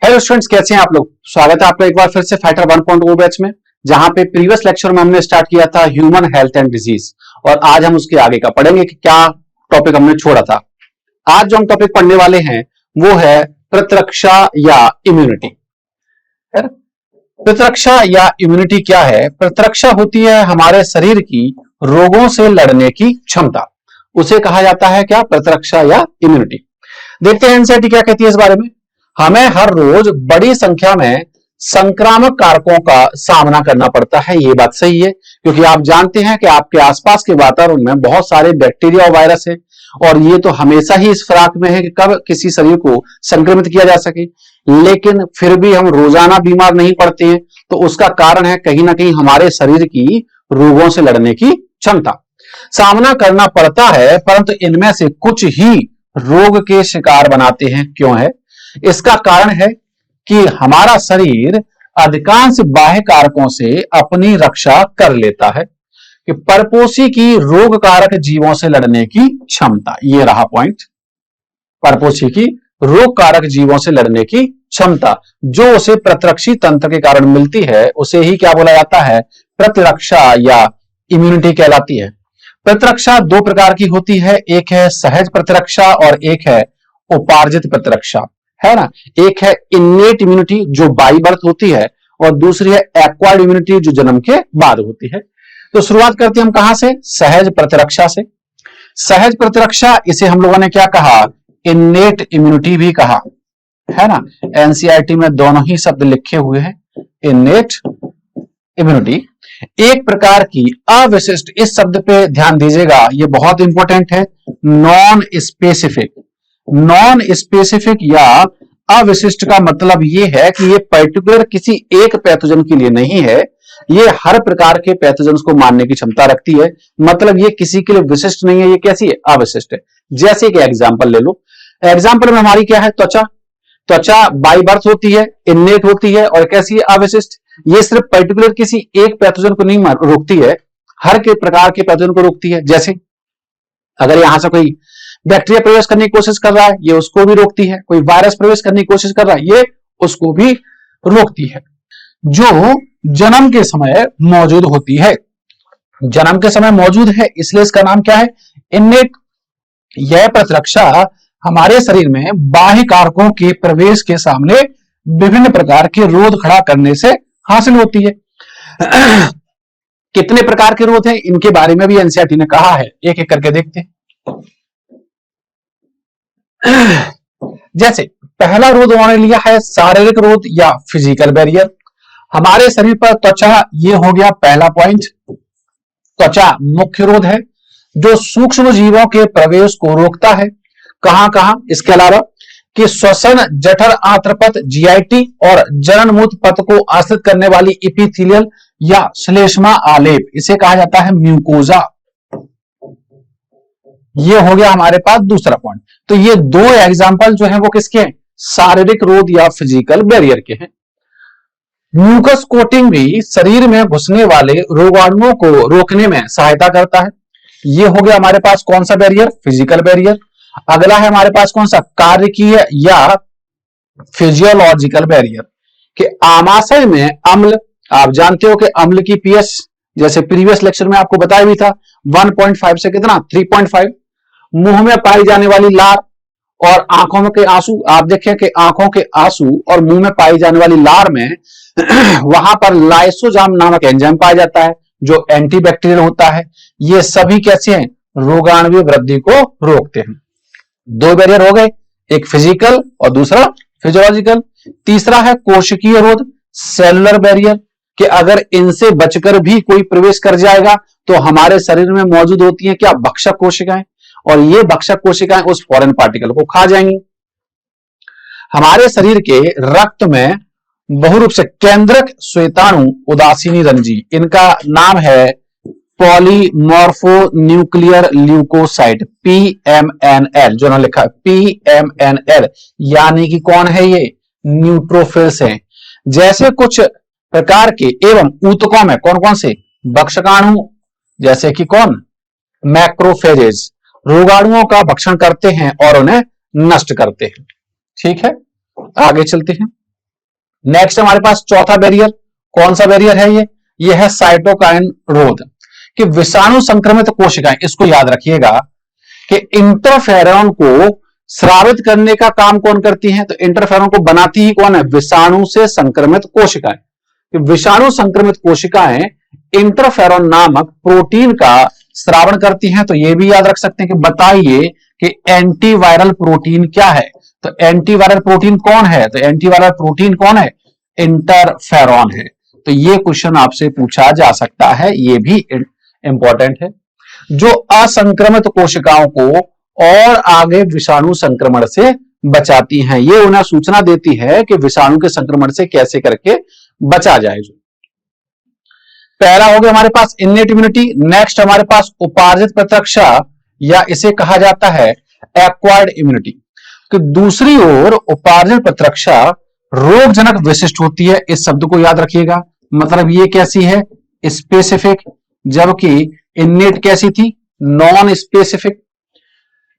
Hello students, कैसे हैं आप लोग। स्वागत है आपका एक बार फिर से फाइटर 1.0 बैच में, जहां पे प्रीवियस लेक्चर में हमने स्टार्ट किया था ह्यूमन हेल्थ एंड डिजीज, और आज हम उसके आगे का पढ़ेंगे कि क्या टॉपिक हमने छोड़ा था। आज जो हम टॉपिक पढ़ने वाले हैं वो है प्रतिरक्षा या इम्यूनिटी। प्रतिरक्षा या इम्यूनिटी क्या है? प्रतिरक्षा होती है हमारे शरीर की रोगों से लड़ने की क्षमता, उसे कहा जाता है क्या? प्रतिरक्षा या इम्यूनिटी। देखते हैं एनसीईआरटी क्या कहती है इस बारे में। हमें हर रोज बड़ी संख्या में संक्रामक कारकों का सामना करना पड़ता है, ये बात सही है, क्योंकि आप जानते हैं कि आपके आसपास के वातावरण में बहुत सारे बैक्टीरिया और वायरस है, और ये तो हमेशा ही इस फिराक में है कि कब किसी शरीर को संक्रमित किया जा सके। लेकिन फिर भी हम रोजाना बीमार नहीं पड़ते हैं, तो उसका कारण है कहीं ना कहीं हमारे शरीर की रोगों से लड़ने की क्षमता। सामना करना पड़ता है, परंतु इनमें से कुछ ही रोग के शिकार बनाते हैं। क्यों है? इसका कारण है कि हमारा शरीर अधिकांश बाह्य कारकों से अपनी रक्षा कर लेता है, कि परपोषी की रोग कारक जीवों से लड़ने की क्षमता। ये रहा पॉइंट, परपोषी की रोग कारक जीवों से लड़ने की क्षमता जो उसे प्रतिरक्षी तंत्र के कारण मिलती है, उसे ही क्या बोला जाता है? प्रतिरक्षा या इम्यूनिटी कहलाती है। प्रतिरक्षा दो प्रकार की होती है, एक है सहज प्रतिरक्षा और एक है उपार्जित प्रतिरक्षा, है ना। एक है इन्नेट इम्यूनिटी जो बाई बर्थ होती है, और दूसरी है एक्वायर्ड इम्यूनिटी जो जन्म के बाद होती है। तो शुरुआत करते हैं हम कहां से? सहज प्रतिरक्षा से। सहज प्रतिरक्षा, इसे हम लोगों ने क्या कहा? इन्नेट इम्यूनिटी भी कहा, है ना। एनसीईआरटी में दोनों ही शब्द लिखे हुए हैं, इन्नेट इम्यूनिटी। एक प्रकार की अविशिष्ट, इस शब्द पे ध्यान दीजिएगा, ये बहुत इंपॉर्टेंट है। नॉन स्पेसिफिक, नॉन स्पेसिफिक या अविशिष्ट का मतलब यह है कि ये पर्टिकुलर किसी एक पैथोजन के लिए नहीं है, ये हर प्रकार के पैथोजन को मारने की क्षमता रखती है। मतलब ये किसी के लिए विशिष्ट नहीं है, ये कैसी है? अविशिष्ट है। जैसे कि एग्जांपल ले लो, एग्जांपल में हमारी क्या है? त्वचा। त्वचा बाई बर्थ होती है, इन्नेट होती है, और कैसी है? अविशिष्ट। ये सिर्फ पर्टिकुलर किसी एक पैथोजन को नहीं रोकती है, हर के प्रकार के पैथोजन को रोकती है। जैसे अगर यहां से कोई बैक्टीरिया प्रवेश करने की कोशिश कर रहा है, ये उसको भी रोकती है। कोई वायरस प्रवेश करने की कोशिश कर रहा है, ये उसको भी रोकती है, जो जन्म के समय मौजूद होती है। जन्म के समय मौजूद है, इसलिए इसका नाम क्या है? इन्नेट। यह प्रतिरक्षा हमारे शरीर में बाह्य कारकों के प्रवेश के सामने विभिन्न प्रकार के रोध खड़ा करने से हासिल होती है। कितने प्रकार के रोध हैं, इनके बारे में भी एनसीईआरटी ने कहा है, एक एक करके देखते हैं। जैसे पहला रोध उन्होंने लिया है शारीरिक रोध या फिजिकल बैरियर। हमारे शरीर पर त्वचा, ये हो गया पहला पॉइंट। त्वचा मुख्य रोध है जो सूक्ष्म जीवों के प्रवेश को रोकता है। कहां कहां? इसके अलावा कि श्वसन, जठर, आंत्रपथ, जीआईटी और जननमूत्र पथ को आश्रित करने वाली इपिथेलियल या श्लेष्मा आलेप, इसे कहा जाता है म्यूकोजा। ये हो गया हमारे पास दूसरा पॉइंट। तो ये दो एग्जांपल जो हैं वो किसके हैं? शारीरिक रोध या फिजिकल बैरियर के हैं। म्यूकस कोटिंग भी शरीर में घुसने वाले रोगाणुओं को रोकने में सहायता करता है। ये हो गया हमारे पास कौन सा बैरियर? Physical barrier. अगला है हमारे पास कौन सा? कार्यकीय या फिजियोलॉजिकल बैरियर। कि आमाशय में अम्ल, आप जानते हो कि अम्ल की पीएच जैसे प्रीवियस लेक्चर में आपको बताया भी था 1.5 से कितना? 3.5। मुंह में पाई जाने वाली लार और आंखों के आंसू, आप देखें कि आंखों के आंसू और मुंह में पाई जाने वाली लार में वहां पर लाइसोजाम नामक एंजाइम पाया जाता है जो एंटीबैक्टीरियल होता है। ये सभी कैसे हैं? रोगाणुवीय वृद्धि को रोकते हैं। दो बैरियर हो गए, एक फिजिकल और दूसरा फिजियोलॉजिकल। तीसरा है कोशिकीय रोध, सेलुलर बैरियर, कि अगर इनसे बचकर भी कोई प्रवेश कर जाएगा तो हमारे शरीर में मौजूद होती है क्या? भक्षक कोशिकाएं, और ये भक्षक कोशिकाएं उस फॉरेन पार्टिकल को खा जाएंगी। हमारे शरीर के रक्त में बहुरूप से केंद्रक श्वेताणु उदासीनी रंजी, इनका नाम है पॉलीमॉर्फोन्यूक्लियर ल्यूकोसाइट, पीएमएनएल, जो उन्होंने लिखा है पीएमएनएल, यानी कि कौन है ये? न्यूट्रोफिल्स हैं। जैसे कुछ प्रकार के एवं ऊतकों में कौन कौन से? भक्षकाणु, जैसे कि कौन? मैक्रोफेजेस, रोगाणुओं का भक्षण करते हैं और उन्हें नष्ट करते हैं। ठीक है, आगे चलते हैं। नेक्स्ट हमारे पास चौथा बैरियर, कौन सा बैरियर है ये है साइटोकाइन रोध। कि विषाणु संक्रमित कोशिकाएं, इसको याद रखिएगा कि इंटरफेरॉन को स्रावित करने का काम कौन करती हैं? तो इंटरफेरॉन को बनाती ही कौन है? विषाणु से संक्रमित कोशिकाएं। विषाणु संक्रमित कोशिकाएं इंटरफेरॉन नामक प्रोटीन का स्रावण करती हैं। तो यह भी याद रख सकते हैं कि बताइए कि एंटीवायरल प्रोटीन क्या है? तो एंटीवायरल प्रोटीन कौन है? तो एंटीवायरल प्रोटीन कौन है? इंटरफेरॉन है। तो ये क्वेश्चन आपसे पूछा जा सकता है, ये भी इंपॉर्टेंट है। जो असंक्रमित कोशिकाओं को और आगे विषाणु संक्रमण से बचाती हैं, ये उन्हें सूचना देती है कि विषाणु के संक्रमण से कैसे करके बचा जाए। पहला हो गया हमारे पास इन्नेट इम्यूनिटी। नेक्स्ट हमारे पास उपार्जित प्रतिरक्षा या इसे कहा जाता है एक्वायर्ड इम्यूनिटी। कि दूसरी ओर उपार्जित प्रतिरक्षा रोगजनक विशिष्ट होती है। इस शब्द को याद रखिएगा, मतलब ये कैसी है? स्पेसिफिक, जबकि इन्नेट कैसी थी? Non specific.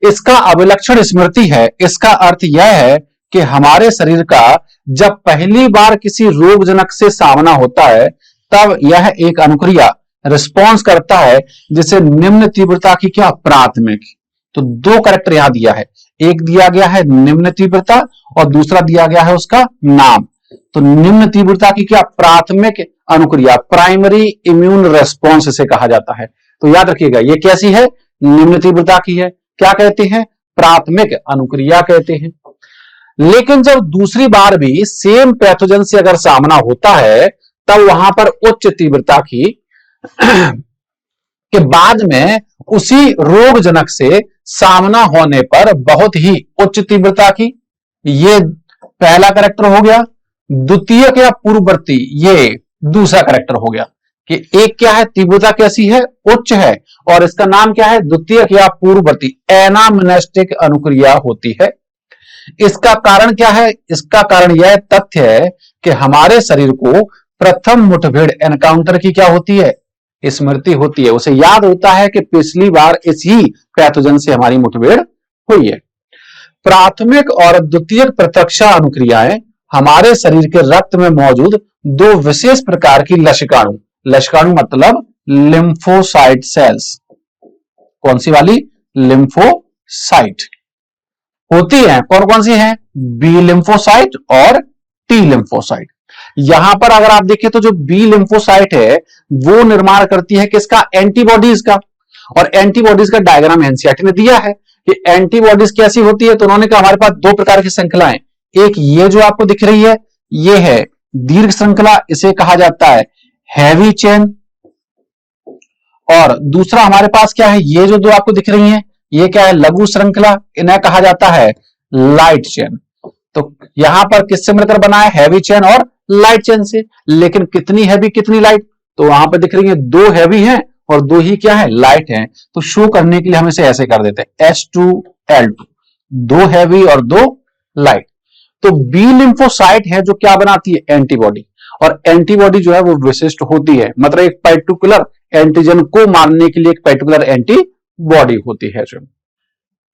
इसका अभिलक्षण स्मृति है। इसका अर्थ यह है कि हमारे शरीर का जब पहली बार किसी रोगजनक से सामना होता है तब यह एक अनुक्रिया रिस्पॉन्स करता है जिसे निम्न तीव्रता की क्या? प्राथमिक। तो दो कैरेक्टर यहां दिया है, एक दिया गया है निम्न तीव्रता और दूसरा दिया गया है उसका नाम। तो निम्न तीव्रता की क्या? प्राथमिक अनुक्रिया, प्राइमरी इम्यून रेस्पॉन्स इसे कहा जाता है। तो याद रखिएगा ये कैसी है? निम्न तीव्रता की है। क्या कहते हैं? प्राथमिक अनुक्रिया कहते हैं। लेकिन जब दूसरी बार भी सेम पैथोजन से अगर सामना होता है तब वहां पर उच्च तीव्रता की के बाद में उसी रोगजनक से सामना होने पर बहुत ही उच्च तीव्रता की, ये पहला कैरेक्टर हो गया। द्वितीयक या पूर्ववर्ती, ये दूसरा कैरेक्टर हो गया। कि एक क्या है? तीव्रता कैसी है? उच्च है, और इसका नाम क्या है? द्वितीयक या पूर्ववर्ती एनामनेस्टिक अनुक्रिया होती है। इसका कारण क्या है? इसका कारण यह तथ्य है कि हमारे शरीर को प्रथम मुठभेड़ एनकाउंटर की क्या होती है? स्मृति होती है। उसे याद होता है कि पिछली बार इसी पैथोजन से हमारी मुठभेड़ हुई है। प्राथमिक और द्वितीयक प्रतिरक्षा अनुक्रियाएं हमारे शरीर के रक्त में मौजूद दो विशेष प्रकार की लसिकाणु, लसिकाणु मतलब लिम्फोसाइट सेल्स, कौन सी वाली? लिम्फोसाइट होती है। कौन कौन सी हैं? बी लिम्फोसाइट और टी लिम्फोसाइट। यहां पर अगर आप देखें तो जो बी लिम्फोसाइट है वो निर्माण करती है किसका? एंटीबॉडीज का। और एंटीबॉडीज का डायग्राम एनसीईआरटी ने दिया है कि एंटीबॉडीज कैसी होती है। तो उन्होंने कहा हमारे पास दो प्रकार की श्रृंखलाएं, एक ये जो आपको दिख रही है ये है दीर्घ श्रृंखला, इसे कहा जाता है हैवी चेन। और दूसरा हमारे पास क्या है? ये जो दो आपको दिख रही है ये क्या है? लघु श्रृंखला, इन्हें कहा जाता है लाइट चेन। तो यहां पर किससे मिलकर बना है? हैवी चेन और लाइट चेन से। लेकिन कितनी हैवी कितनी लाइट? तो वहां पर दिख रही है दो हैवी हैं और दो ही क्या है? लाइट हैं। तो शो करने के लिए हम इसे ऐसे कर देते हैं H2L2, दो हैवी और दो लाइट। तो बी लिम्फोसाइट है जो क्या बनाती है? एंटीबॉडी। और एंटीबॉडी जो है वो विशिष्ट होती है, मतलब एक पर्टिकुलर एंटीजन को मारने के लिए एक पर्टिकुलर एंटीबॉडी होती है। जो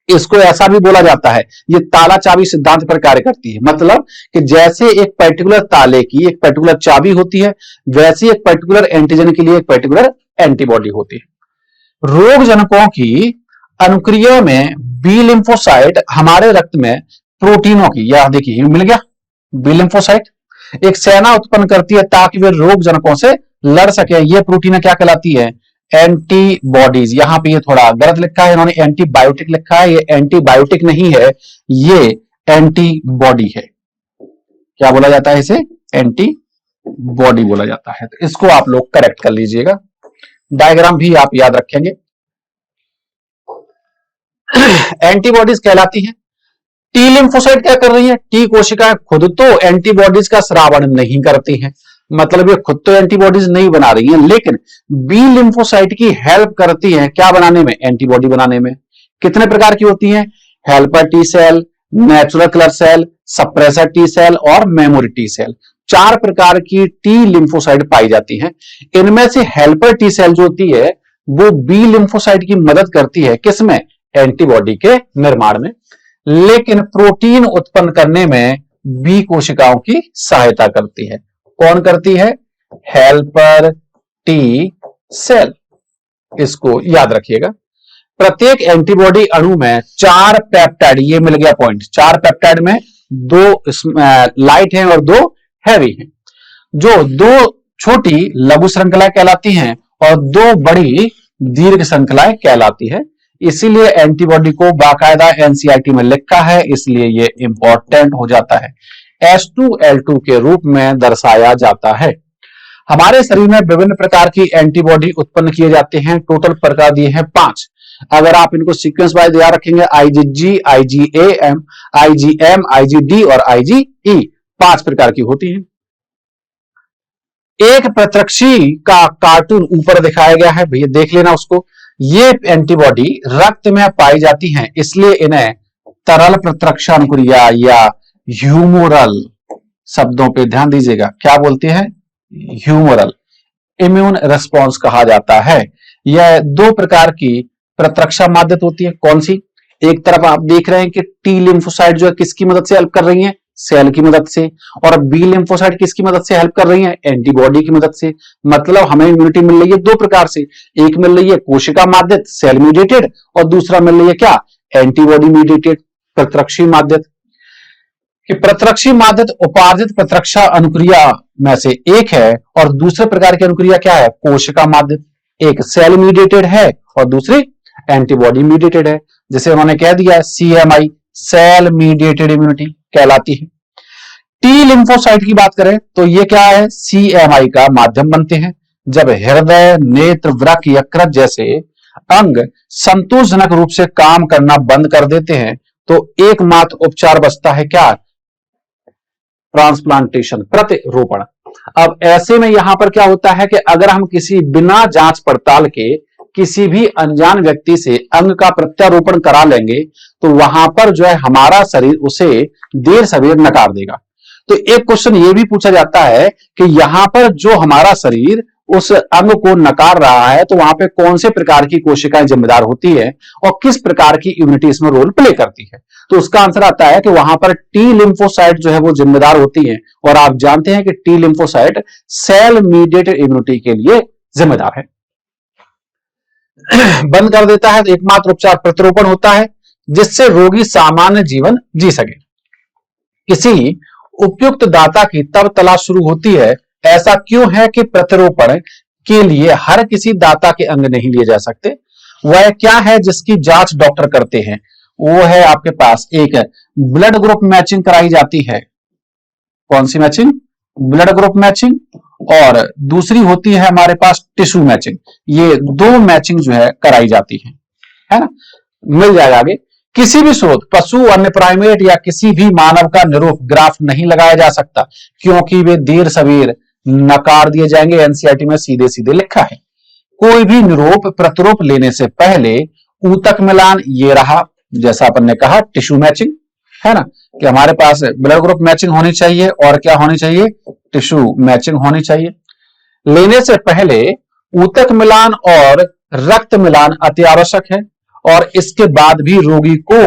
इसको ऐसा भी बोला जाता है, ये ताला चाबी सिद्धांत पर कार्य करती है। मतलब कि जैसे एक पर्टिकुलर ताले की एक पर्टिकुलर चाबी होती है, वैसे एक पर्टिकुलर एंटीजन के लिए एक पर्टिकुलर एंटीबॉडी होती है। रोगजनकों की अनुक्रिया में बी लिम्फोसाइट हमारे रक्त में प्रोटीनों की, यह देखिए मिल गया, बी लिम्फोसाइट एक सेना उत्पन्न करती है ताकि वे रोगजनकों से लड़ सके। ये प्रोटीन क्या कहलाती है? एंटीबॉडीज। यहां पे ये थोड़ा गलत लिखा है, इन्होंने एंटीबायोटिक लिखा है, ये एंटीबायोटिक नहीं है, ये एंटीबॉडी है। क्या बोला जाता है इसे? एंटीबॉडी बोला जाता है। तो इसको आप लोग करेक्ट कर लीजिएगा, डायग्राम भी आप याद रखेंगे। एंटीबॉडीज कहलाती हैं। टी लिम्फोसाइट क्या कर रही है? टी कोशिकाएं खुद तो एंटीबॉडीज का स्रावण नहीं करती हैं, मतलब ये खुद तो एंटीबॉडीज नहीं बना रही हैं, लेकिन बी लिम्फोसाइट की हेल्प करती हैं क्या बनाने में? एंटीबॉडी बनाने में। कितने प्रकार की होती हैं? Helper T cell, natural killer cell, suppressor T cell और मेमोरी टी सेल। 4 प्रकार की टी लिम्फोसाइट पाई जाती हैं। इनमें से हेल्पर टी सेल जो होती है वो बी लिम्फोसाइट की मदद करती है किसमें? एंटीबॉडी के निर्माण में। लेकिन प्रोटीन उत्पन्न करने में बी कोशिकाओं की सहायता करती है। कौन करती है? Helper T cell. इसको याद रखिएगा। प्रत्येक एंटीबॉडी अणु में 4 पेप्टाइड, ये मिल गया पॉइंट, 4 पेप्टाइड में 2 लाइट हैं और 2 हैवी हैं, जो 2 छोटी लघु श्रृंखलाएं कहलाती हैं और 2 बड़ी दीर्घ श्रृंखलाएं कहलाती है। इसीलिए एंटीबॉडी को बाकायदा एनसीईआरटी में लिखा है, इसलिए ये इंपॉर्टेंट हो जाता है। H2L2 के रूप में दर्शाया जाता है। हमारे शरीर में विभिन्न प्रकार की एंटीबॉडी उत्पन्न किए जाते हैं। टोटल प्रकार दिए हैं 5। अगर आप इनको सीक्वेंस वाइज याद रखेंगे, IgG, IgAm, IgM, IgD और IgE 5 प्रकार की होती हैं। एक प्रतिरक्षी का कार्टून ऊपर दिखाया गया है, भैया देख लेना उसको। ये एंटीबॉडी रक्त में पाई जाती हैं, इसलिए इन्हें तरल प्रतिरक्षा अनुक्रिया या ह्यूमोरल शब्दों पे ध्यान दीजिएगा। क्या बोलते हैं? ह्यूमोरल इम्यून रिस्पॉन्स कहा जाता है। यह 2 प्रकार की प्रतिरक्षा माध्यम होती है। कौन सी? एक तरफ आप देख रहे हैं कि टी लिम्फोसाइट जो है किसकी मदद से हेल्प कर रही है? सेल की मदद से। और बी लिम्फोसाइट किसकी मदद से हेल्प कर रही है? एंटीबॉडी की मदद से। मतलब हमें इम्यूनिटी मिल रही है 2 प्रकार से। एक मिल रही है कोशिका माध्यम सेल मीडिएटेड, और दूसरा मिल रही है क्या? एंटीबॉडी मीडिएटेड प्रतिरक्षी माध्यम। कि प्रतिरक्षी माध्यम उपार्जित प्रतिरक्षा अनुक्रिया में से एक है, और दूसरे प्रकार की अनुक्रिया क्या है? कोशिका माध्यम। एक सेल मीडिएटेड है और दूसरी एंटीबॉडी मीडिएटेड है। जैसे उन्होंने कह दिया CMI, सेल मीडिएटेड इम्यूनिटी कहलाती है। टी लिम्फोसाइट की बात करें तो ये क्या है? CMI का माध्यम बनते हैं। जब हृदय, नेत्र, वृक्क, यकृत जैसे अंग संतोषजनक रूप से काम करना बंद कर देते हैं तो एकमात्र उपचार बचता है क्या? ट्रांसप्लांटेशन, प्रतिरोपण। अब ऐसे में यहां पर क्या होता है कि अगर हम किसी बिना जांच पड़ताल के किसी भी अनजान व्यक्ति से अंग का प्रत्यारोपण करा लेंगे तो वहां पर जो है हमारा शरीर उसे देर सवेर नकार देगा। तो एक क्वेश्चन ये भी पूछा जाता है कि यहां पर जो हमारा शरीर उस अंग को नकार रहा है तो वहां पे कौन से प्रकार की कोशिकाएं जिम्मेदार होती है और किस प्रकार की इम्यूनिटी इसमें रोल प्ले करती है? तो उसका आंसर आता है कि वहां पर टी लिम्फोसाइट जो है वो जिम्मेदार होती है, और आप जानते हैं कि T lymphocyte cell mediated immunity के लिए जिम्मेदार है। बंद कर देता है तो एकमात्र उपचार प्रतिरोपण होता है, जिससे रोगी सामान्य जीवन जी सके। किसी उपयुक्त दाता की तब तलाश शुरू होती है। ऐसा क्यों है कि प्रतिरोपण के लिए हर किसी दाता के अंग नहीं लिए जा सकते? वह क्या है जिसकी जांच डॉक्टर करते हैं? वो है आपके पास एक ब्लड ग्रुप मैचिंग कराई जाती है। कौन सी मैचिंग? Blood group matching. और दूसरी होती है हमारे पास टिश्यू मैचिंग। ये 2 मैचिंग जो है कराई जाती है ना? मिल जाएगा आगे। किसी भी स्रोत, पशु, अन्य प्राइमेट या किसी भी मानव का निरूप ग्राफ नहीं लगाया जा सकता, क्योंकि वे देर सवेर नकार दिए जाएंगे। एनसीईआरटी में सीधे सीधे लिखा है। कोई भी निरूप प्रतिरूप लेने से पहले ऊतक मिलान, ये रहा जैसा अपन ने कहा टिश्यू मैचिंग, है ना, कि हमारे पास ब्लड ग्रुप मैचिंग होनी चाहिए और क्या होनी चाहिए? टिश्यू मैचिंग होनी चाहिए। लेने से पहले ऊतक मिलान और रक्त मिलान अति आवश्यक है, और इसके बाद भी रोगी को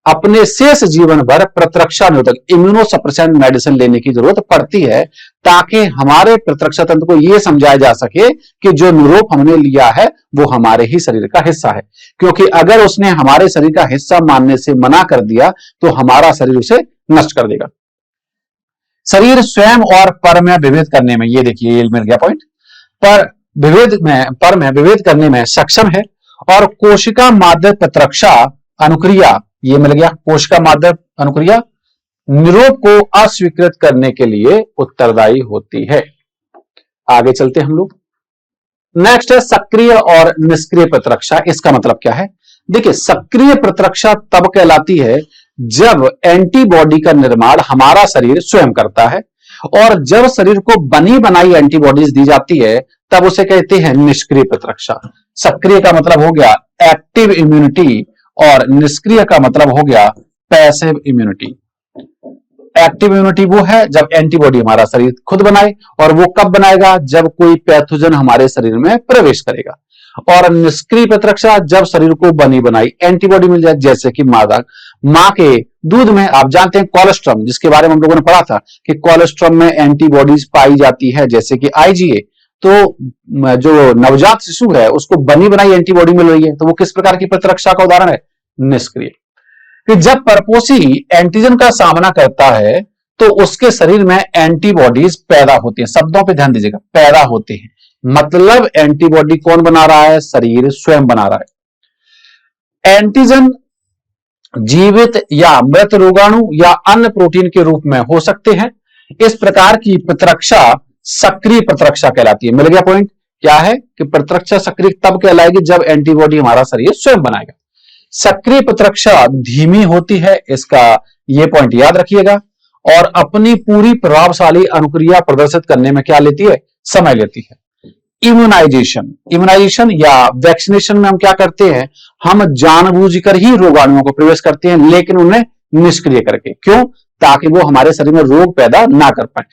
अपने शेष जीवन भर प्रतिरक्षा निरोधक इम्यूनोसप्रेसेंट मेडिसिन लेने की जरूरत पड़ती है, ताकि हमारे प्रतिरक्षा तंत्र को यह समझाया जा सके कि जो निरोप हमने लिया है वो हमारे ही शरीर का हिस्सा है। क्योंकि अगर उसने हमारे शरीर का हिस्सा मानने से मना कर दिया तो हमारा शरीर उसे नष्ट कर देगा। शरीर स्वयं और पर में विभेद करने में, ये देखिए ये मिल गया पॉइंट, पर में विभेद करने में सक्षम है, और कोशिका माध्यम प्रतिरक्षा अनुक्रिया, ये मिल गया कोशिका माध्यम अनुक्रिया, निरोप को अस्वीकृत करने के लिए उत्तरदायी होती है। आगे चलते हम लोग। नेक्स्ट है सक्रिय और निष्क्रिय प्रतिरक्षा। इसका मतलब क्या है? देखिए, सक्रिय प्रतिरक्षा तब कहलाती है जब एंटीबॉडी का निर्माण हमारा शरीर स्वयं करता है, और जब शरीर को बनी बनाई एंटीबॉडीज दी जाती है तब उसे कहते हैं निष्क्रिय प्रतिरक्षा। सक्रिय का मतलब हो गया एक्टिव इम्यूनिटी और निष्क्रिय का मतलब हो गया पैसिव इम्यूनिटी। एक्टिव इम्यूनिटी वो है जब एंटीबॉडी हमारा शरीर खुद बनाए, और वो कब बनाएगा? जब कोई पैथोजन हमारे शरीर में प्रवेश करेगा। और निष्क्रिय प्रतिरक्षा जब शरीर को बनी बनाई एंटीबॉडी मिल जाए, जैसे कि मां के दूध में आप जानते हैं कोलेस्ट्रम, जिसके बारे में हम लोगों ने पढ़ा था कि कोलेस्ट्रम में एंटीबॉडीज पाई जाती है जैसे कि आईजीए। तो जो नवजात शिशु है उसको बनी बनाई एंटीबॉडी मिल रही है, तो वो किस प्रकार की प्रतिरक्षा का उदाहरण है? निष्क्रिय। कि जब परपोषी एंटीजन का सामना करता है तो उसके शरीर में एंटीबॉडीज पैदा होती हैं। शब्दों पे ध्यान दीजिएगा, पैदा होते हैं, मतलब एंटीबॉडी कौन बना रहा है? शरीर स्वयं बना रहा है। एंटीजन जीवित या मृत रोगाणु या अन्य प्रोटीन के रूप में हो सकते हैं। इस प्रकार की प्रतिरक्षा सक्रिय प्रतिरक्षा कहलाती है। मिल गया पॉइंट? क्या है कि प्रतिरक्षा सक्रिय तब कहलाएगी जब एंटीबॉडी हमारा शरीर स्वयं बनाएगा। सक्रिय प्रतिरक्षा धीमी होती है, इसका यह पॉइंट याद रखिएगा, और अपनी पूरी प्रभावशाली अनुक्रिया प्रदर्शित करने में क्या लेती है? समय लेती है। इम्यूनाइजेशन या वैक्सीनेशन में हम क्या करते हैं? हम जानबूझकर ही रोगाणुओं को प्रवेश करते हैं, लेकिन उन्हें निष्क्रिय करके। क्यों? ताकि वो हमारे शरीर में रोग पैदा ना कर पाए।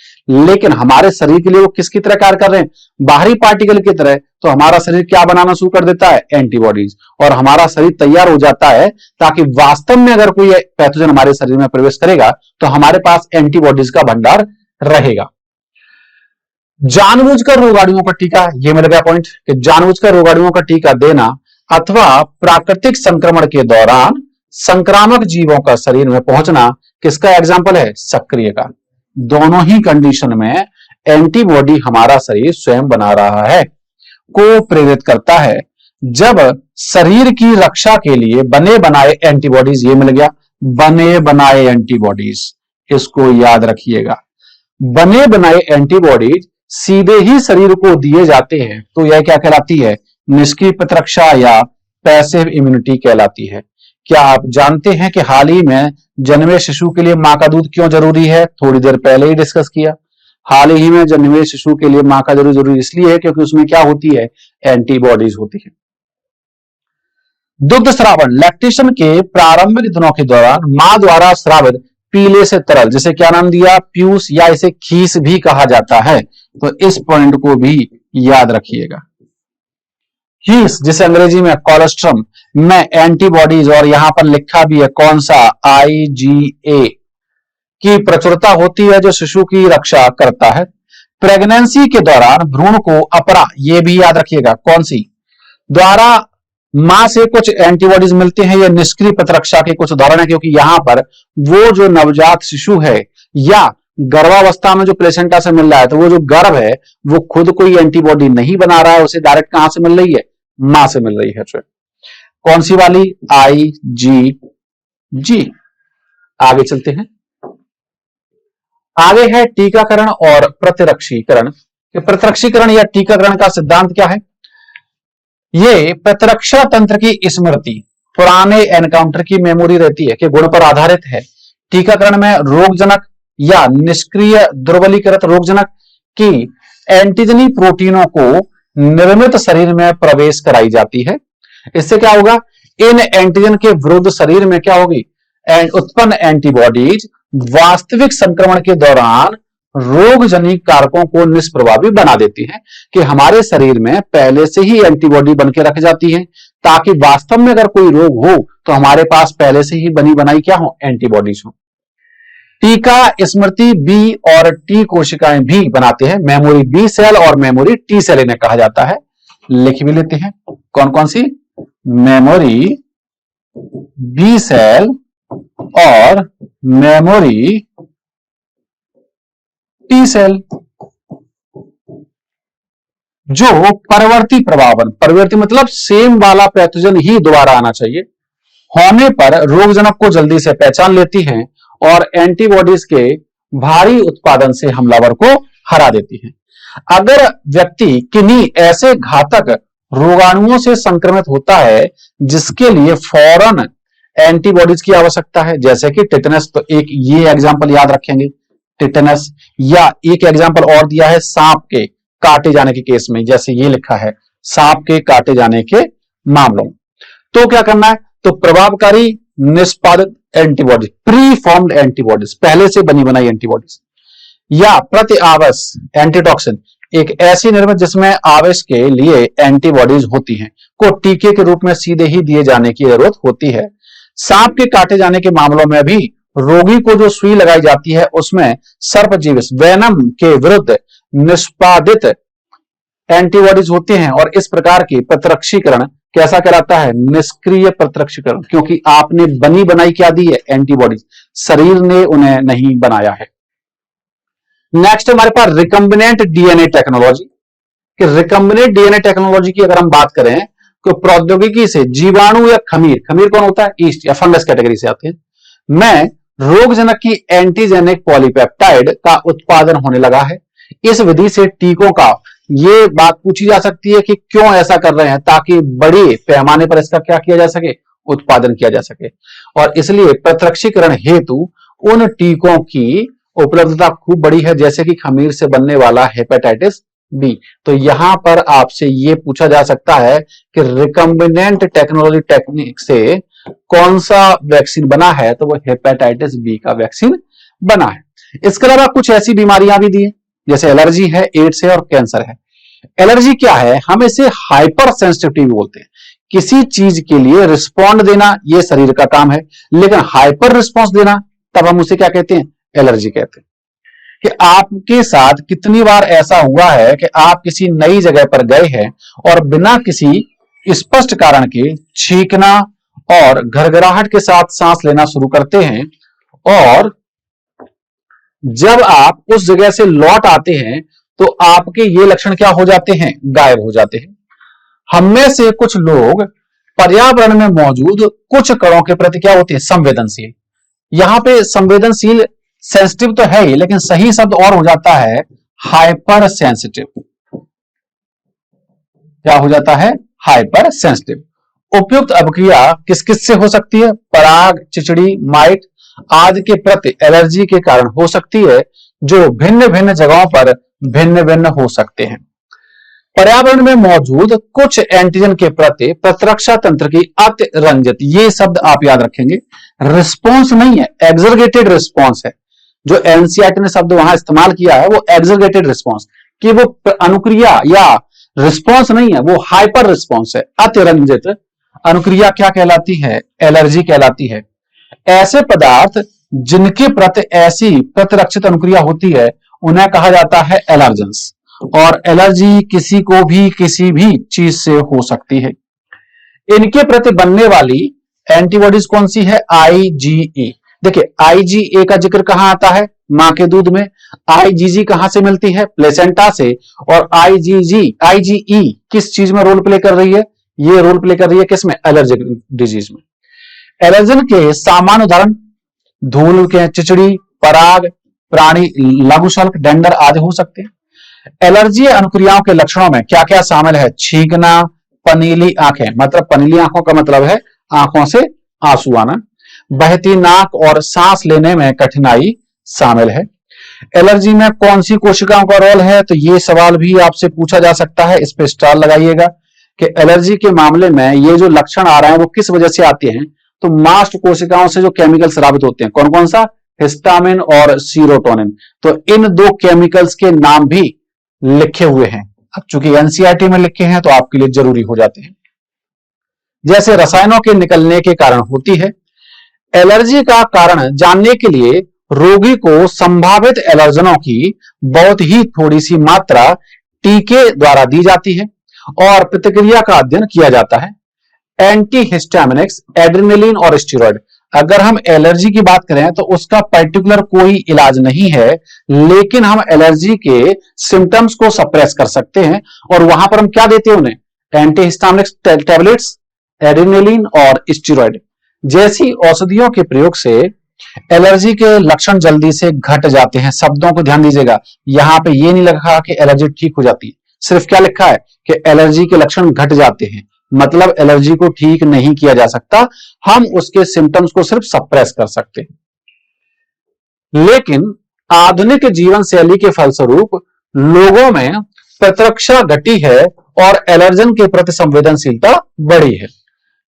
लेकिन हमारे शरीर के लिए वो किसकी तरह कार्य कर रहे हैं? बाहरी पार्टिकल की तरह। तो हमारा शरीर क्या बनाना शुरू कर देता है? एंटीबॉडीज। और हमारा शरीर तैयार हो जाता है ताकि वास्तव में अगर कोई पैथोजन हमारे शरीर में प्रवेश करेगा तो हमारे पास एंटीबॉडीज का भंडार रहेगा। जानबूझकर रोगाणुओं का टीका, यह मिल गया पॉइंट कि जानबूझकर रोगाणुओं का टीका देना अथवा प्राकृतिक संक्रमण के दौरान संक्रामक जीवों का शरीर में पहुंचना किसका एग्जाम्पल है? सक्रिय का। दोनों ही कंडीशन में एंटीबॉडी हमारा शरीर स्वयं बना रहा है, को प्रेरित करता है। जब शरीर की रक्षा के लिए बने बनाए एंटीबॉडीज, ये मिल गया, बने बनाए एंटीबॉडीज, इसको याद रखिएगा। बने बनाए एंटीबॉडीज सीधे ही शरीर को दिए जाते हैं तो यह क्या कहलाती है? निष्क्रिय प्रतिरक्षा या पैसिव इम्यूनिटी कहलाती है। क्या आप जानते हैं कि हाल ही में जन्मे शिशु के लिए मां का दूध क्यों जरूरी है? थोड़ी देर पहले ही डिस्कस किया। हाल ही में जन्मे शिशु के लिए मां का दूध जरूरी इसलिए है क्योंकि उसमें क्या होती है? एंटीबॉडीज होती है। दुग्ध श्रावण, लैक्टेशन के प्रारंभिक दिनों के दौरान मां द्वारा श्रावित पीले से तरल, जिसे क्या नाम दिया? प्यूस, या इसे खीस भी कहा जाता है। तो इस पॉइंट को भी याद रखिएगा। खीस, जिसे अंग्रेजी में कोलेस्ट्रम में एंटीबॉडीज, और यहां पर लिखा भी है कौन सा? आईजीए की प्रचुरता होती है जो शिशु की रक्षा करता है। प्रेगनेंसी के दौरान भ्रूण को अपरा, ये भी याद रखिएगा, कौन सी? द्वारा मां से कुछ एंटीबॉडीज मिलते हैं। ये निष्क्रिय प्रतिरक्षा के कुछ उदाहरण है, क्योंकि यहां पर वो जो नवजात शिशु है या गर्भावस्था में जो प्लेसेंटा से मिल रहा है, तो वो जो गर्भ है वो खुद कोई एंटीबॉडी नहीं बना रहा है, उसे डायरेक्ट कहां से मिल रही है? मां से मिल रही है। कौन सी वाली? IgG। आगे चलते हैं। आगे है टीकाकरण और प्रतिरक्षीकरण। प्रतिरक्षीकरण या टीकाकरण का सिद्धांत क्या है? ये प्रतिरक्षा तंत्र की स्मृति, पुराने एनकाउंटर की मेमोरी रहती है, कि गुण पर आधारित है। टीकाकरण में रोगजनक या निष्क्रिय दुर्बलीकृत रोगजनक की एंटीजनी प्रोटीनों को निर्मित शरीर में प्रवेश कराई जाती है। इससे क्या होगा? इन एंटीजन के विरुद्ध शरीर में क्या होगी? उत्पन्न एंटीबॉडीज वास्तविक संक्रमण के दौरान रोगजनित कारकों को निष्प्रभावी बना देती हैं, कि हमारे शरीर में पहले से ही एंटीबॉडी बन के रख जाती है, ताकि वास्तव में अगर कोई रोग हो तो हमारे पास पहले से ही बनी बनाई क्या हो? एंटीबॉडीज हो। टीका स्मृति बी और टी कोशिकाएं भी बनाते हैं। मेमोरी बी सेल और मेमोरी टी सेल इन्हें कहा जाता है। लिख भी लेते हैं कौन कौन सी? मेमोरी बी सेल और मेमोरी टी सेल। जो परवर्ती प्रभावन, परवर्ती मतलब सेम वाला पैथोजन ही दोबारा आना चाहिए, होने पर रोगजनक को जल्दी से पहचान लेती हैं और एंटीबॉडीज के भारी उत्पादन से हमलावर को हरा देती हैं। अगर व्यक्ति किन्हीं ऐसे घातक रोगाणुओं से संक्रमित होता है जिसके लिए फौरन एंटीबॉडीज की आवश्यकता है, जैसे कि टिटनस, तो एक ये एग्जांपल याद रखेंगे, टिटनस। या एक एग्जांपल और दिया है सांप के काटे जाने के केस में, जैसे ये लिखा है सांप के काटे जाने के मामलों में। तो क्या करना है? तो प्रभावकारी निष्पादित एंटीबॉडीज, प्री फॉर्म्ड एंटीबॉडीज, पहले से बनी बनाई एंटीबॉडीज, या प्रति आवेश एंटीटॉक्सिन, एक ऐसी निर्मित जिसमें आवेश के लिए एंटीबॉडीज होती हैं, को टीके के रूप में सीधे ही दिए जाने की जरूरत होती है। सांप के काटे जाने के मामलों में भी रोगी को जो सुई लगाई जाती है उसमें सर्पजीविस वेनम के विरुद्ध निष्पादित एंटीबॉडीज होते हैं और इस प्रकार की प्रतिरक्षीकरण कैसा कहलाता है? निष्क्रिय प्रतिरक्षीकरण, क्योंकि आपने बनी बनाई क्या दी है? एंटीबॉडीज, शरीर ने उन्हें नहीं बनाया है। नेक्स्ट हमारे पास रिकम्बिनेंट डीएनए टेक्नोलॉजी। कि रिकम्बिनेंट डीएनए टेक्नोलॉजी की अगर हम बात करें तो प्रौद्योगिकी से जीवाणु या खमीर, खमीर कौन होता है? ईस्ट या फंगस कैटेगरी से आते हैं, में रोगजनक की एंटीजेनिक पॉलीपेप्टाइड का उत्पादन होने लगा है। इस विधि से टीकों का ये बात पूछी जा सकती है कि क्यों ऐसा कर रहे हैं, ताकि बड़े पैमाने पर इसका क्या किया जा सके? उत्पादन किया जा सके। और इसलिए प्रतिरक्षीकरण हेतु उन टीकों की उपलब्धता खूब बड़ी है, जैसे कि खमीर से बनने वाला हेपेटाइटिस बी। तो यहां पर आपसे ये पूछा जा सकता है कि रिकम्बिनेंट टेक्नोलॉजी टेक्निक से कौन सा वैक्सीन बना है? तो वो हेपेटाइटिस बी का वैक्सीन बना है। इसके अलावा कुछ ऐसी बीमारियां भी दी है, जैसे एलर्जी है, एड्स है और कैंसर है। एलर्जी क्या है? हम इसे हाइपर सेंसिटिविटी बोलते हैं। किसी चीज के लिए रिस्पॉन्ड देना ये शरीर का काम है, लेकिन हाइपर रिस्पॉन्स देना तब हम उसे क्या कहते हैं? एलर्जी कहते हैं। कि आपके साथ कितनी बार ऐसा हुआ है कि आप किसी नई जगह पर गए हैं और बिना किसी स्पष्ट कारण के छींकना और घरघराहट के साथ सांस लेना शुरू करते हैं, और जब आप उस जगह से लौट आते हैं तो आपके ये लक्षण क्या हो जाते हैं? गायब हो जाते हैं। हम में से कुछ लोग पर्यावरण में मौजूद कुछ कणों के प्रति क्या होते हैं? संवेदनशील। यहां पे संवेदनशील सेंसिटिव तो है ही, लेकिन सही शब्द और हो जाता है हाइपर सेंसिटिव। क्या हो जाता है? Hyper sensitive. उपयुक्त अभिक्रिया किस किस से हो सकती है? पराग, चिचड़ी, माइट आदि के प्रति एलर्जी के कारण हो सकती है, जो भिन्न भिन्न जगहों पर भिन्न भिन्न हो सकते हैं। पर्यावरण में मौजूद कुछ एंटीजन के प्रति प्रतिरक्षा तंत्र की अतिरंजित, ये शब्द आप याद रखेंगे, रिस्पॉन्स नहीं है, एक्सरगेटेड रिस्पॉन्स है। जो एनसीईआरटी ने शब्द वहां इस्तेमाल किया है वो एक्सरगेटेड रिस्पॉन्स, कि वो अनुक्रिया या रिस्पॉन्स नहीं है, वो हाइपर रिस्पॉन्स है। अतिरंजित अनुक्रिया क्या कहलाती है? एलर्जी कहलाती है। ऐसे पदार्थ जिनके प्रति ऐसी प्रतिरक्षित अनुक्रिया होती है उन्हें कहा जाता है एलर्जेंस। और एलर्जी किसी को भी किसी भी चीज से हो सकती है। इनके प्रति बनने वाली एंटीबॉडीज कौन सी है? आईजीई। देखिए आईजीए का जिक्र कहां आता है? मां के दूध में। आईजीजी कहां से मिलती है? प्लेसेंटा से। और आईजीई किस चीज में रोल प्ले कर रही है? ये रोल प्ले कर रही है किसमें? एलर्जिक डिजीज में। एलर्जन के सामान्य उदाहरण धूल के, चिचड़ी, पराग, प्राणी लघुशल्क, डेंडर आदि हो सकते हैं। एलर्जी अनुक्रियाओं के लक्षणों में क्या क्या शामिल है? छींकना, पनीली आंखें, मतलब पनीली आंखों का मतलब है आंखों से आंसू आना, बहती नाक और सांस लेने में कठिनाई शामिल है। एलर्जी में कौन सी कोशिकाओं का रोल है? तो ये सवाल भी आपसे पूछा जा सकता है, इस पे स्टार लगाइएगा कि एलर्जी के मामले में ये जो लक्षण आ रहे हैं वो किस वजह से आते हैं? तो मास्ट कोशिकाओं से जो केमिकल्स स्रावित होते हैं, कौन कौन सा? हिस्टामिन और सीरोटोनिन। तो इन दो केमिकल्स के नाम भी लिखे हुए हैं, अब चूंकि एनसीईआरटी में लिखे हैं तो आपके लिए जरूरी हो जाते हैं। जैसे रसायनों के निकलने के कारण होती है। एलर्जी का कारण जानने के लिए रोगी को संभावित एलर्जनों की बहुत ही थोड़ी सी मात्रा टीके द्वारा दी जाती है और प्रतिक्रिया का अध्ययन किया जाता है। एंटीहिस्टामिनिक्स, एड्रेनलिन और स्टेरॉइड। अगर हम एलर्जी की बात करें तो उसका पर्टिकुलर कोई इलाज नहीं है, लेकिन हम एलर्जी के सिम्टम्स को सप्रेस कर सकते हैं और वहां पर हम क्या देते हैं उन्हें? एंटीहिस्टामिनिक्स टैबलेट्स, एड्रेनलिन और स्टेरॉइड जैसी औषधियों के प्रयोग से एलर्जी के लक्षण जल्दी से घट जाते हैं। शब्दों को ध्यान दीजिएगा, यहां पे ये नहीं लिखा कि एलर्जी ठीक हो जाती है, सिर्फ क्या लिखा है कि एलर्जी के लक्षण घट जाते हैं, मतलब एलर्जी को ठीक नहीं किया जा सकता, हम उसके सिम्टम्स को सिर्फ सप्रेस कर सकते हैं। लेकिन आधुनिक जीवन शैली के फलस्वरूप लोगों में प्रतिरक्षा घटी है और एलर्जन के प्रति संवेदनशीलता बढ़ी है।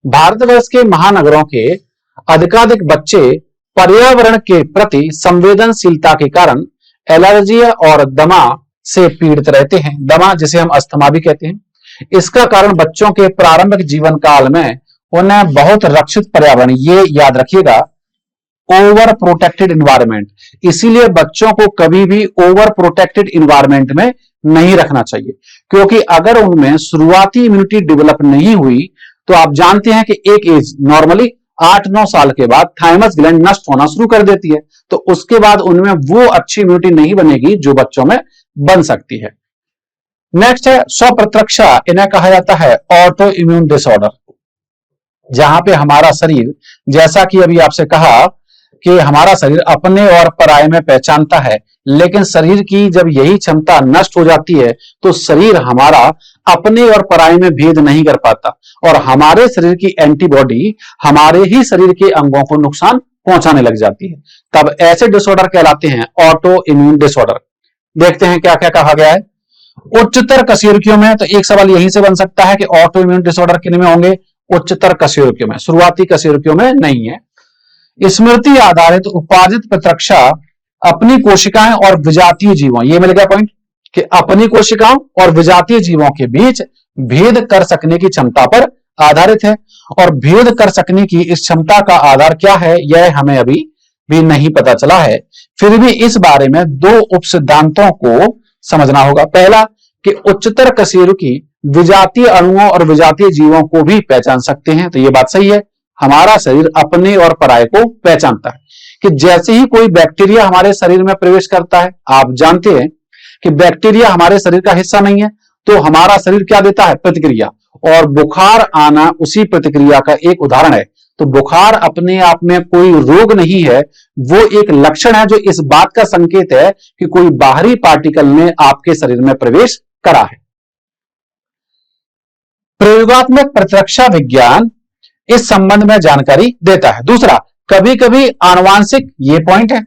भारतवर्ष के महानगरों के अधिकाधिक बच्चे पर्यावरण के प्रति संवेदनशीलता के कारण एलर्जी और दमा से पीड़ित रहते हैं। दमा जिसे हम अस्थमा भी कहते हैं। इसका कारण बच्चों के प्रारंभिक जीवन काल में उन्हें बहुत रक्षित पर्यावरण, ये याद रखिएगा, ओवर प्रोटेक्टेड इन्वायरमेंट। इसीलिए बच्चों को कभी भी ओवर प्रोटेक्टेड इन्वायरमेंट में नहीं रखना चाहिए, क्योंकि अगर उनमें शुरुआती इम्यूनिटी डेवलप नहीं हुई तो आप जानते हैं कि एक एज नॉर्मली 8-9 साल के बाद थाइमस ग्लैंड नष्ट होना शुरू कर देती है, तो उसके बाद उनमें वो अच्छी इम्यूनिटी नहीं बनेगी जो बच्चों में बन सकती है। नेक्स्ट है स्वप्रतिरक्षा, इन्हें कहा जाता है ऑटो इम्यून डिसऑर्डर, जहां पे हमारा शरीर, जैसा कि अभी आपसे कहा कि हमारा शरीर अपने और पराये में पहचानता है, लेकिन शरीर की जब यही क्षमता नष्ट हो जाती है तो शरीर हमारा अपने और पराये में भेद नहीं कर पाता और हमारे शरीर की एंटीबॉडी हमारे ही शरीर के अंगों को नुकसान पहुंचाने लग जाती है। तब ऐसे डिसऑर्डर कहलाते हैं ऑटो इम्यून डिसऑर्डर। देखते हैं क्या क्या कहा गया है। उच्चतर कशेरुकियों में, तो एक सवाल यहीं से बन सकता है कि ऑटो इम्यून डिसऑर्डर किन में होंगे? उच्चतर कशेरुकियों में, शुरुआती कशेरुकियों में नहीं है। स्मृति आधारित उपार्जित प्रतिरक्षा अपनी कोशिकाएं और विजातीय जीवों, ये मिल गया पॉइंट कि अपनी कोशिकाओं और विजातीय जीवों के बीच भेद कर सकने की क्षमता पर आधारित है। और भेद कर सकने की इस क्षमता का आधार क्या है, यह हमें अभी भी नहीं पता चला है। फिर भी इस बारे में दो उप सिद्धांतों को समझना होगा। पहला कि उच्चतर कशेरुकी विजातीय अणुओं और विजातीय जीवों को भी पहचान सकते हैं, तो यह बात सही है। हमारा शरीर अपने और पराये को पहचानता है कि जैसे ही कोई बैक्टीरिया हमारे शरीर में प्रवेश करता है, आप जानते हैं कि बैक्टीरिया हमारे शरीर का हिस्सा नहीं है, तो हमारा शरीर क्या देता है? प्रतिक्रिया, और बुखार आना उसी प्रतिक्रिया का एक उदाहरण है। तो बुखार अपने आप में कोई रोग नहीं है, वो एक लक्षण है जो इस बात का संकेत है कि कोई बाहरी पार्टिकल ने आपके शरीर में प्रवेश करा है। प्रयोगात्मक प्रतिरक्षा विज्ञान इस संबंध में जानकारी देता है। दूसरा, कभी कभी आनुवांशिक, ये पॉइंट है,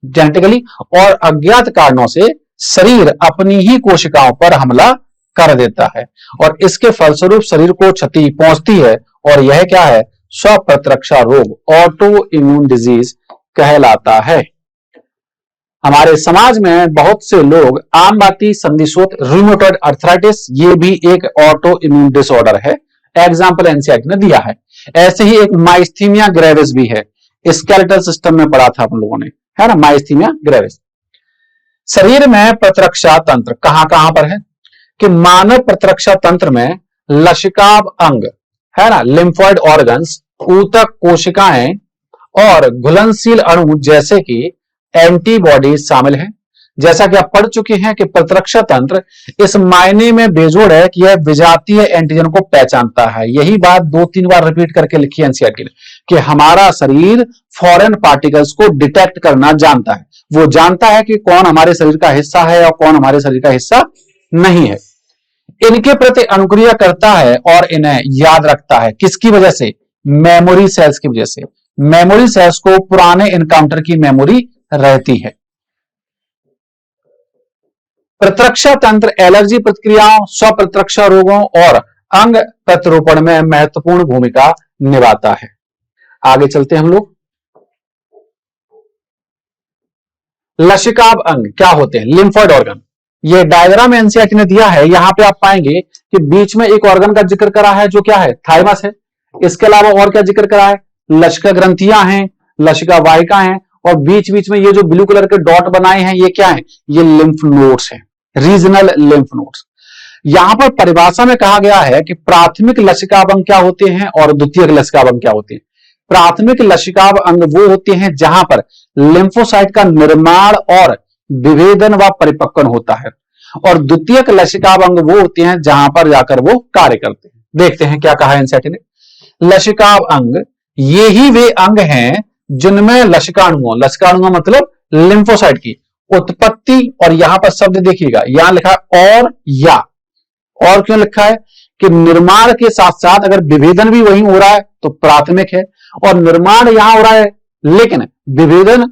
जेनेटिकली और अज्ञात कारणों से शरीर अपनी ही कोशिकाओं पर हमला कर देता है और इसके फलस्वरूप शरीर को क्षति पहुंचती है, और यह क्या है? स्वप्रतिरक्षा रोग, ऑटो इम्यून डिजीज कहलाता है। हमारे समाज में बहुत से लोग आम बाती संधिशोथ, रूमेटॉइड अर्थराइटिस, ये भी एक ऑटो इम्यून डिसऑर्डर है। एग्जाम्पल एनसीईआरटी ने दिया है। ऐसे ही एक माइस्थीनिया ग्रेविस भी है, स्केलेटल सिस्टम में पढ़ा था हम लोगों ने, है ना, माइस्थीनिया ग्रेविस। शरीर में प्रतिरक्षा तंत्र कहां कहां पर है? कि मानव प्रतिरक्षा तंत्र में लसिकाभ अंग, है ना, लिम्फोइड ऑर्गन्स, ऊतक कोशिकाएं और घुलनशील अणु जैसे कि एंटीबॉडी शामिल हैं। जैसा कि आप पढ़ चुके हैं कि प्रतिरक्षा तंत्र इस मायने में बेजोड़ है कि यह विजातीय एंटीजन को पहचानता है। यही बात 2-3 बार रिपीट करके लिखी है एनसीईआरटी ने कि हमारा शरीर फॉरेन पार्टिकल्स को डिटेक्ट करना जानता है। वो जानता है कि कौन हमारे शरीर का हिस्सा है और कौन हमारे शरीर का हिस्सा नहीं है। इनके प्रति अनुक्रिया करता है और इन्हें याद रखता है। किसकी वजह से? मेमोरी सेल्स की वजह से। मेमोरी सेल्स को पुराने एनकाउंटर की मेमोरी रहती है। प्रतिरक्षा तंत्र एलर्जी प्रतिक्रियाओं, स्वप्रतिरक्षा रोगों और अंग प्रत्यारोपण में महत्वपूर्ण भूमिका निभाता है। आगे चलते हैं हम लोग। लसिकाभ अंग क्या होते हैं? Lymphoid organ. ये डायग्राम एनसीईआरटी ने दिया है। यहां पे आप पाएंगे कि बीच में एक ऑर्गन का जिक्र करा है जो क्या है? थाइमस है। इसके अलावा और क्या जिक्र करा है? लसिका ग्रंथियां हैं, लसिका वाहिका हैं, और बीच बीच में ये जो ब्लू कलर के डॉट बनाए हैं ये क्या है? ये लिम्फ नोड्स हैं, रीजनल लिम्फ नोड्स। यहां पर परिभाषा में कहा गया है कि प्राथमिक लसिकाभ अंग क्या होते हैं और द्वितीयक लसिकाभ अंग क्या होते हैं। प्राथमिक लसिकाभ अंग वो होते हैं जहां पर लिम्फोसाइट का निर्माण और विभेदन व परिपक्वन होता है, और द्वितीयक लसिकाभ अंग वो होते हैं जहां पर जाकर वो कार्य करते हैं। देखते हैं क्या कहा है एनसीईआरटी ने। लसिकाभ अंग ये ही वे अंग हैं जिनमें लसिकाणुओं, लसिकाणुओं मतलब लिम्फोसाइट की उत्पत्ति, और यहां पर शब्द देखिएगा, यहां लिखा है और या, और क्यों लिखा है? कि निर्माण के साथ साथ अगर विभेदन भी वहीं हो रहा है तो प्राथमिक है, और निर्माण यहां हो रहा है लेकिन विभेदन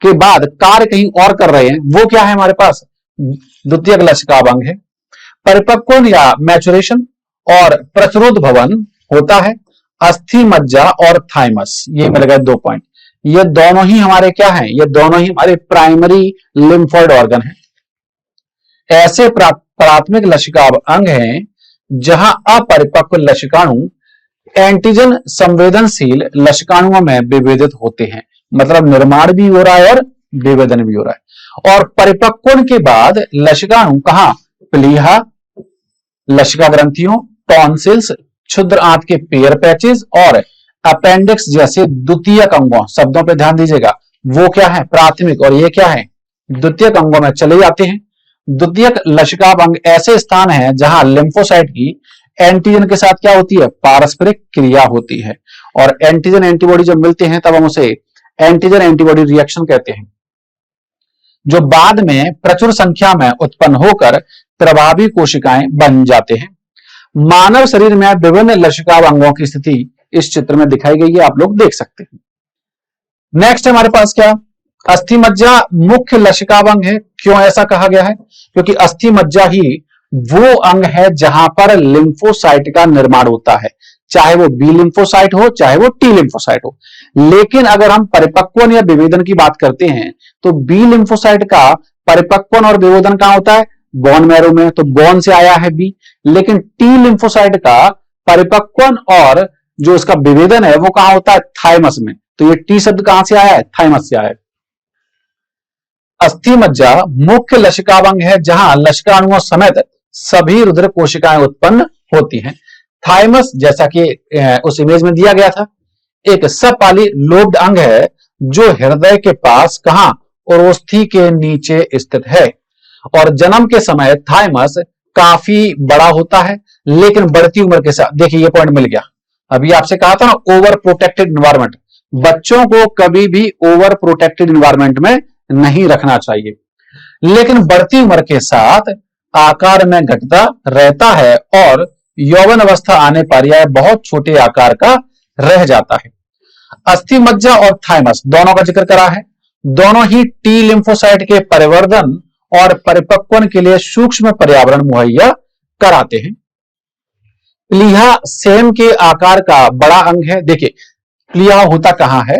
के बाद कार्य कहीं और कर रहे हैं, वो क्या है हमारे पास? द्वितीयक लसिकाभ अंग है। परिपक्वन या मैचुरेशन और प्रतिरोध भवन होता है। अस्थि मज्जा और थाइमस, ये मिल गए 2 पॉइंट। ये दोनों ही हमारे क्या हैं? ये दोनों ही हमारे प्राइमरी लिम्फोइड ऑर्गन हैं। ऐसे प्राथमिक लसिकाभ अंग हैं जहां अपरिपक्व लसिकाणु एंटीजन संवेदनशील लसिकाणुओं में विभेदित होते हैं। मतलब निर्माण भी हो रहा है और विभेदन भी हो रहा है। और परिपक्वन के बाद लसिकाणु कहां, प्लीहा, लसिका ग्रंथियों, टॉन्सिल्स, क्षुद्र आंत के पेयर पैचेस और अपेंडिक्स जैसे द्वितीयक अंगों, शब्दों पे ध्यान दीजिएगा, वो क्या है प्राथमिक और ये क्या है द्वितीयक अंगों में चले जाते हैं। द्वितीयक लसिकाभ अंग ऐसे स्थान है जहां लिम्फोसाइट की एंटीजन के साथ क्या होती है, पारस्परिक क्रिया होती है, और एंटीजन एंटीबॉडी जब मिलते हैं तब हम उसे एंटीजन एंटीबॉडी रिएक्शन कहते हैं, जो बाद में प्रचुर संख्या में उत्पन्न होकर प्रभावी कोशिकाएं बन जाते हैं। मानव शरीर में विभिन्न लसिकाभ अंगों की स्थिति इस चित्र में दिखाई गई है, आप लोग देख सकते हैं। नेक्स्ट हमारे पास क्या, अस्थि मज्जा मुख्य लसिकाभ अंग है। क्यों ऐसा कहा गया है, क्योंकि अस्थि मज्जा ही वो अंग है जहां पर लिम्फोसाइट का निर्माण होता है, चाहे वो बी लिम्फोसाइट हो चाहे वो टी लिम्फोसाइट हो। लेकिन अगर हम परिपक्वन या विभेदन की बात करते हैं तो बी लिम्फोसाइट का परिपक्वन और विभेदन कहां होता है, बोन मैरो में, तो बोन से आया है बी। लेकिन टी लिम्फोसाइट का परिपक्वन और जो इसका विभेदन है वो कहां होता है, थाइमस में। तो ये टी शब्द कहां से आया है, थाइमस से आया है। अस्थि मज्जा मुख्य लसिकाभ अंग है जहां लसिकाणुओं समेत सभी रुधिर कोशिकाएं उत्पन्न होती हैं। थाइमस जैसा कि उस इमेज में दिया गया था, एक सपाली लोब्ड अंग है जो हृदय के पास कहां, ओरोस्थि के नीचे स्थित है। और जन्म के समय थाइमस काफी बड़ा होता है, लेकिन बढ़ती उम्र के साथ, देखिए ये पॉइंट मिल गया, अभी आपसे कहा था ना ओवर प्रोटेक्टेड इन्वायरमेंट, बच्चों को कभी भी ओवर प्रोटेक्टेड इन्वायरमेंट में नहीं रखना चाहिए, लेकिन बढ़ती उम्र के साथ आकार में घटता रहता है और यौवन अवस्था आने पर यह बहुत छोटे आकार का रह जाता है। अस्थि मज्जा और थाइमस दोनों का जिक्र करा है, दोनों ही टी लिम्फोसाइट के परिवर्धन और परिपक्वन के लिए सूक्ष्म पर्यावरण मुहैया कराते हैं। प्लीहा सेम के आकार का बड़ा अंग है। देखिए प्लीहा होता कहां है,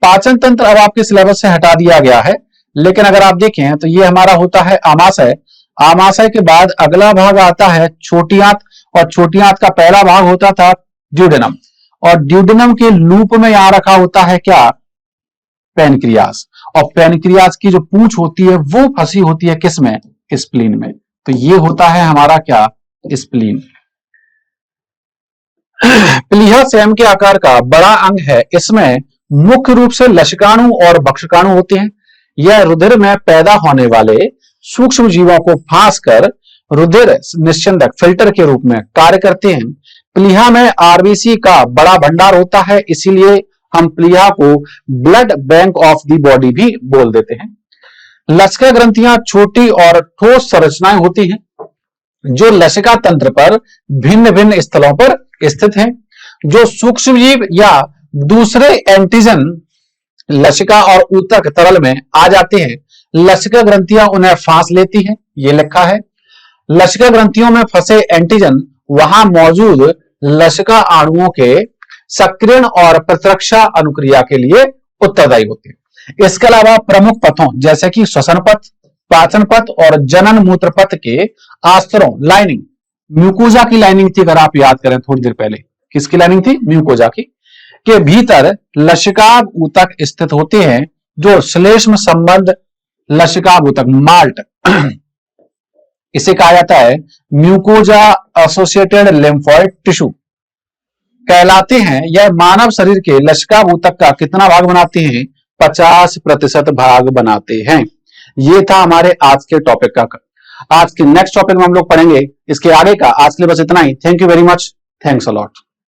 पाचन तंत्र अब आपके सिलेबस से हटा दिया गया है, लेकिन अगर आप देखें तो ये हमारा होता है आमाशय। आमाशय के बाद अगला भाग आता है छोटी आंत, और छोटी आंत का पहला भाग होता था ड्यूडेनम, और ड्यूडेनम के लूप में यहां रखा होता है क्या, पैनक्रियास, और पैनक्रियास की जो पूंछ होती है वो फंसी होती है किसमें, स्प्लीन में। तो ये होता है हमारा क्या, स्प्लीन। प्लीहा सेम के आकार का बड़ा अंग है, इसमें मुख्य रूप से लसिकाणु और भक्षकाणु होते हैं। यह रुधिर में पैदा होने वाले सूक्ष्म जीवों को फांस कर रुधिर निस्यंदक फिल्टर के रूप में कार्य करते हैं। प्लीहा में आरबीसी का बड़ा भंडार होता है, इसीलिए हम प्लीहा को blood bank of the body भी बोल देते हैं। लसिका ग्रंथियां छोटी और ठोस संरचनाएं होती हैं जो लसिका तंत्र पर भिन्न भिन्न स्थलों पर स्थित हैं। जो सूक्ष्मजीव या दूसरे एंटीजन लसिका और ऊतक तरल में आ जाते हैं, लसिका ग्रंथियां उन्हें फांस लेती हैं, ये लिखा है। लसिका ग्रंथियों में फंसे एंटीजन वहां मौजूद लसिका अणुओं के सक्रियण और प्रतिरक्षा अनुक्रिया के लिए उत्तरदायी होते हैं। इसके अलावा प्रमुख पथों जैसे कि श्वसन पथ, पाचन पथ और जनन मूत्र पथ के आस्तरों, लाइनिंग, म्यूकोजा की लाइनिंग थी, अगर आप याद करें थोड़ी देर पहले, किसकी लाइनिंग थी, म्यूकोजा की, के भीतर लसिकाभ ऊतक स्थित होते हैं जो श्लेष्म संबंध लसिकाभ ऊतक, माल्ट, इसे कहा जाता है म्यूकोजा एसोसिएटेड लिम्फोइड टिश्यू कहलाते हैं। यह मानव शरीर के लसिकाभ ऊतक का कितना भाग बनाते हैं, 50% भाग बनाते हैं। ये था हमारे आज के टॉपिक का। आज के नेक्स्ट टॉपिक में हम लोग पढ़ेंगे इसके आगे का। आज के लिए बस इतना ही। Thank you very much, thanks a lot.